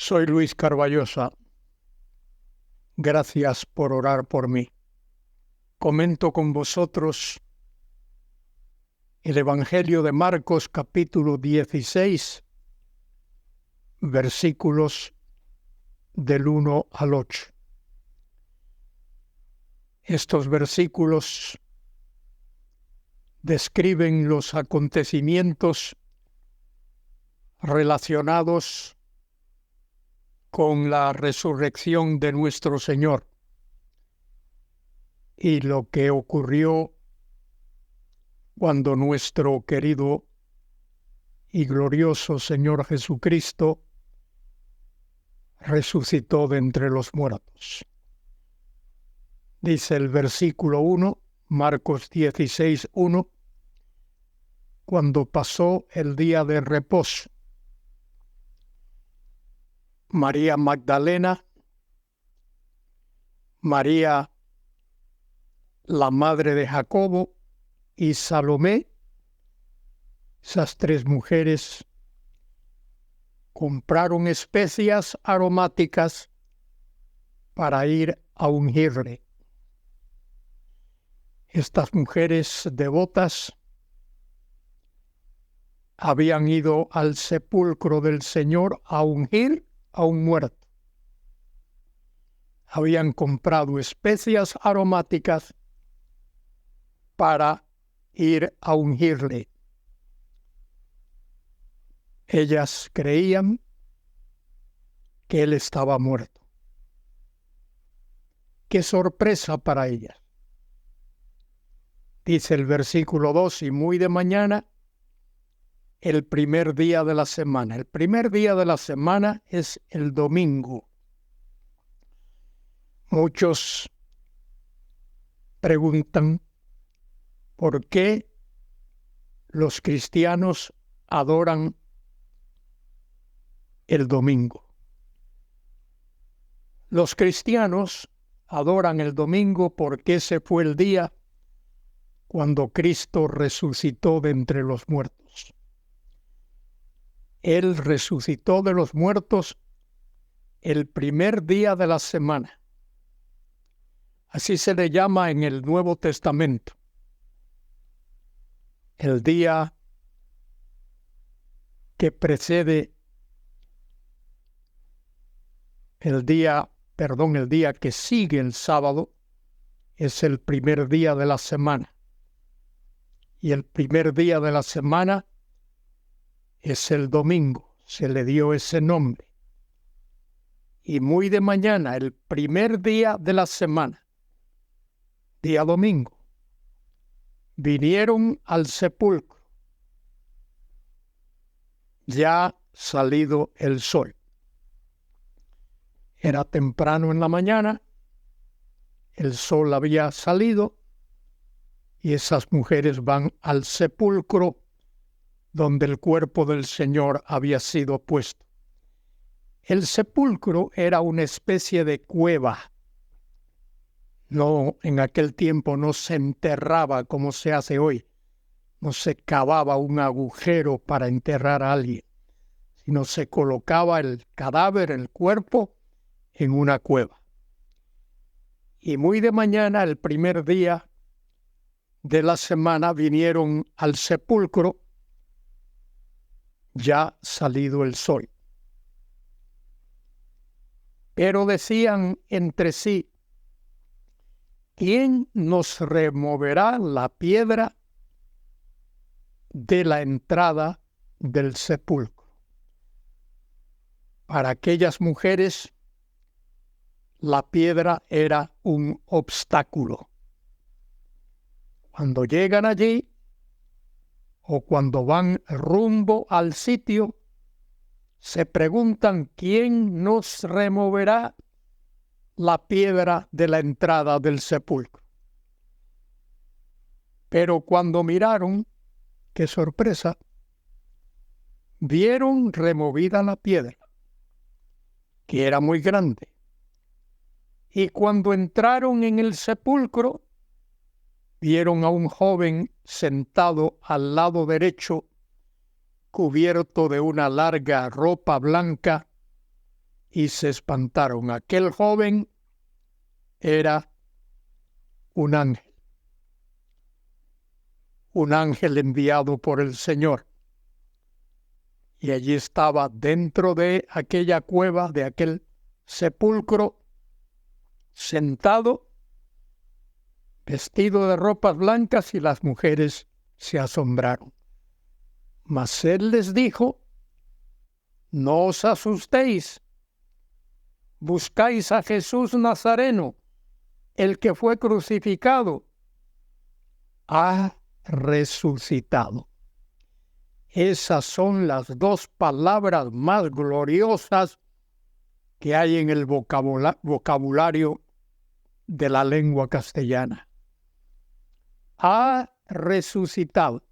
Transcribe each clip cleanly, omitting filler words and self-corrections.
Soy Luis Carballosa. Gracias por orar por mí. Comento con vosotros el Evangelio de Marcos, capítulo 16, versículos del 1 al 8. Estos versículos describen los acontecimientos relacionados con la resurrección de nuestro Señor y lo que ocurrió cuando nuestro querido y glorioso Señor Jesucristo resucitó de entre los muertos. Dice el versículo 1, Marcos 16, 1, cuando pasó el día de reposo, María Magdalena, María, la madre de Jacobo, y Salomé, esas tres mujeres compraron especias aromáticas para ir a ungirle. Estas mujeres devotas habían ido al sepulcro del Señor a ungir a un muerto. Habían comprado especias aromáticas para ir a ungirle. Ellas creían que él estaba muerto. ¡Qué sorpresa para ellas! Dice el versículo 2, y muy de mañana, el primer día de la semana. El primer día de la semana es el domingo. Muchos preguntan por qué los cristianos adoran el domingo. Los cristianos adoran el domingo porque ese fue el día cuando Cristo resucitó de entre los muertos. Él resucitó de los muertos el primer día de la semana. Así se le llama en el Nuevo Testamento. El día que precede, el día que sigue el sábado, es el primer día de la semana. Y el primer día de la semana es el domingo, se le dio ese nombre. Y muy de mañana, el primer día de la semana, día domingo, vinieron al sepulcro, ya salido el sol. Era temprano en la mañana, el sol había salido y esas mujeres van al sepulcro donde el cuerpo del Señor había sido puesto. El sepulcro era una especie de cueva. No, en aquel tiempo no se enterraba como se hace hoy. No se cavaba un agujero para enterrar a alguien, sino se colocaba el cadáver, el cuerpo, en una cueva. Y muy de mañana, el primer día de la semana, vinieron al sepulcro ya salido el sol. Pero decían entre sí, ¿quién nos removerá la piedra de la entrada del sepulcro? Para aquellas mujeres, la piedra era un obstáculo. Cuando llegan allí o cuando van rumbo al sitio, se preguntan quién nos removerá la piedra de la entrada del sepulcro. Pero cuando miraron, qué sorpresa, vieron removida la piedra, que era muy grande. Y cuando entraron en el sepulcro, vieron a un joven sentado al lado derecho, cubierto de una larga ropa blanca, y se espantaron. Aquel joven era un ángel enviado por el Señor. Y allí estaba dentro de aquella cueva, de aquel sepulcro, sentado, vestido de ropas blancas, y las mujeres se asombraron. Mas él les dijo: no os asustéis, buscáis a Jesús Nazareno, el que fue crucificado. Ha resucitado. Esas son las dos palabras más gloriosas que hay en el vocabulario de la lengua castellana. Ha resucitado.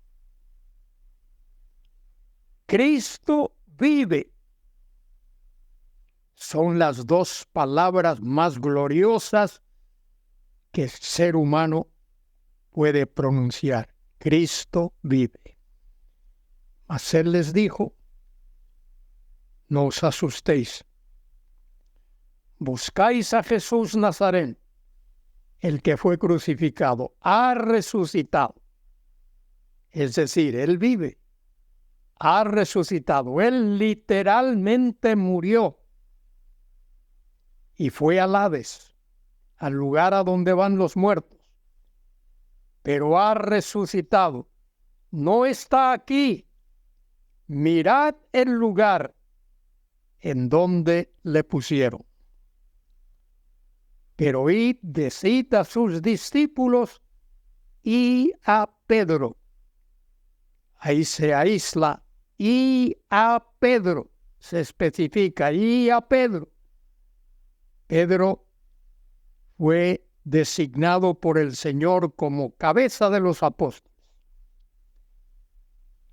Cristo vive. Son las dos palabras más gloriosas que el ser humano puede pronunciar. Cristo vive. Mas él les dijo: no os asustéis. Buscáis a Jesús Nazareno, el que fue crucificado. Ha resucitado. Es decir, él vive. Ha resucitado. Él literalmente murió y fue al Hades, al lugar a donde van los muertos. Pero ha resucitado. No está aquí. Mirad el lugar en donde le pusieron. Pero id, decid a sus discípulos y a Pedro. Ahí se aísla. Y a Pedro. Se especifica. Y a Pedro. Pedro fue designado por el Señor como cabeza de los apóstoles.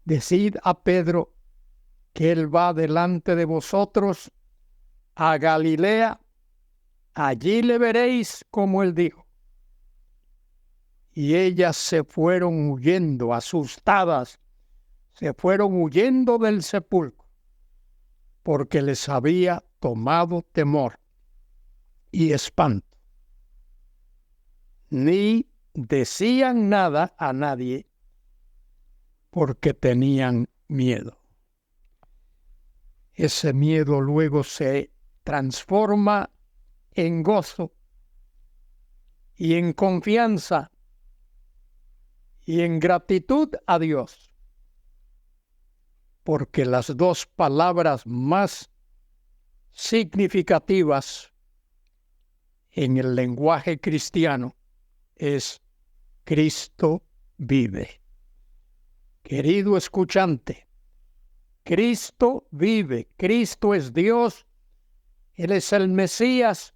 Decid a Pedro que él va delante de vosotros a Galilea. Allí le veréis, como él dijo. Y ellas se fueron huyendo, asustadas, se fueron huyendo del sepulcro, porque les había tomado temor y espanto. Ni decían nada a nadie, porque tenían miedo. Ese miedo luego se transforma en gozo y en confianza y en gratitud a Dios, porque las dos palabras más significativas en el lenguaje cristiano es: Cristo vive. Querido escuchante, Cristo vive. Cristo es Dios. Él es el Mesías,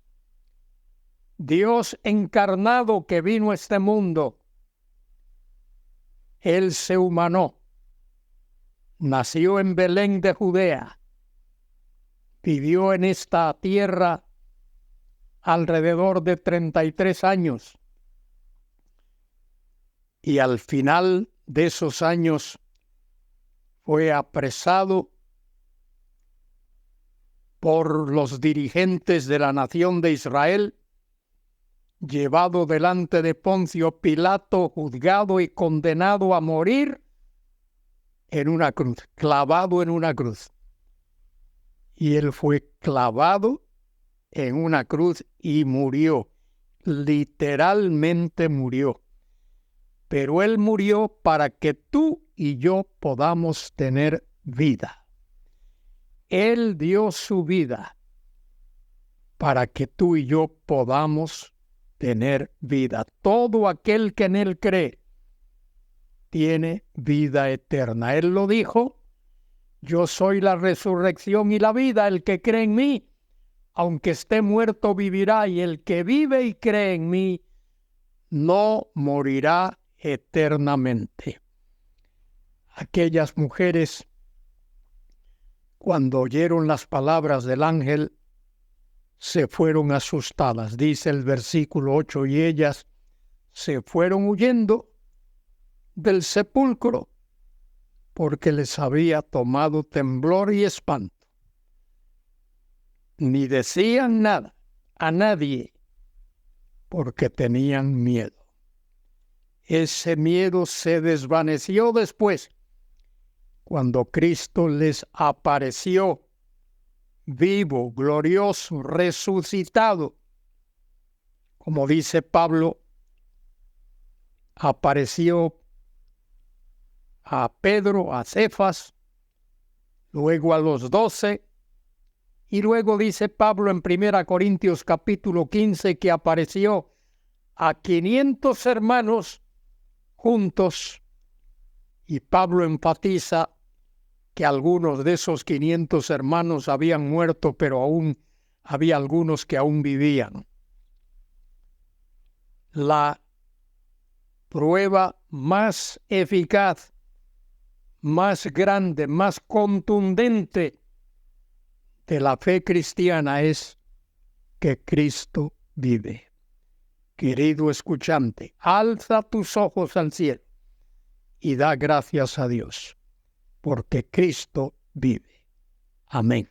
Dios encarnado que vino a este mundo. Él se humanó. Nació en Belén de Judea. Vivió en esta tierra alrededor de 33 años. Y al final de esos años fue apresado por los dirigentes de la nación de Israel, llevado delante de Poncio Pilato, juzgado y condenado a morir en una cruz, clavado en una cruz. Y él fue clavado en una cruz y murió, literalmente murió. Pero él murió para que tú y yo podamos tener vida. Él dio su vida para que tú y yo podamos tener vida. Todo aquel que en él cree tiene vida eterna. Él lo dijo: yo soy la resurrección y la vida. El que cree en mí, aunque esté muerto, vivirá. Y el que vive y cree en mí, no morirá eternamente. Aquellas mujeres, cuando oyeron las palabras del ángel, se fueron asustadas. Dice el versículo 8: y ellas se fueron huyendo del sepulcro, porque les había tomado temblor y espanto. ni decían nada a nadie porque tenían miedo. Ese miedo se desvaneció después, cuando Cristo les apareció vivo, glorioso, resucitado. Como dice Pablo, apareció a Pedro, a Cefas, luego a los 12, y luego dice Pablo en 1 Corintios capítulo 15 que apareció a 500 hermanos juntos, y Pablo enfatiza que algunos de esos 500 hermanos habían muerto, pero aún había algunos que aún vivían. La prueba más eficaz, más grande, más contundente de la fe cristiana es que Cristo vive. Querido escuchante, alza tus ojos al cielo y da gracias a Dios, porque Cristo vive. Amén.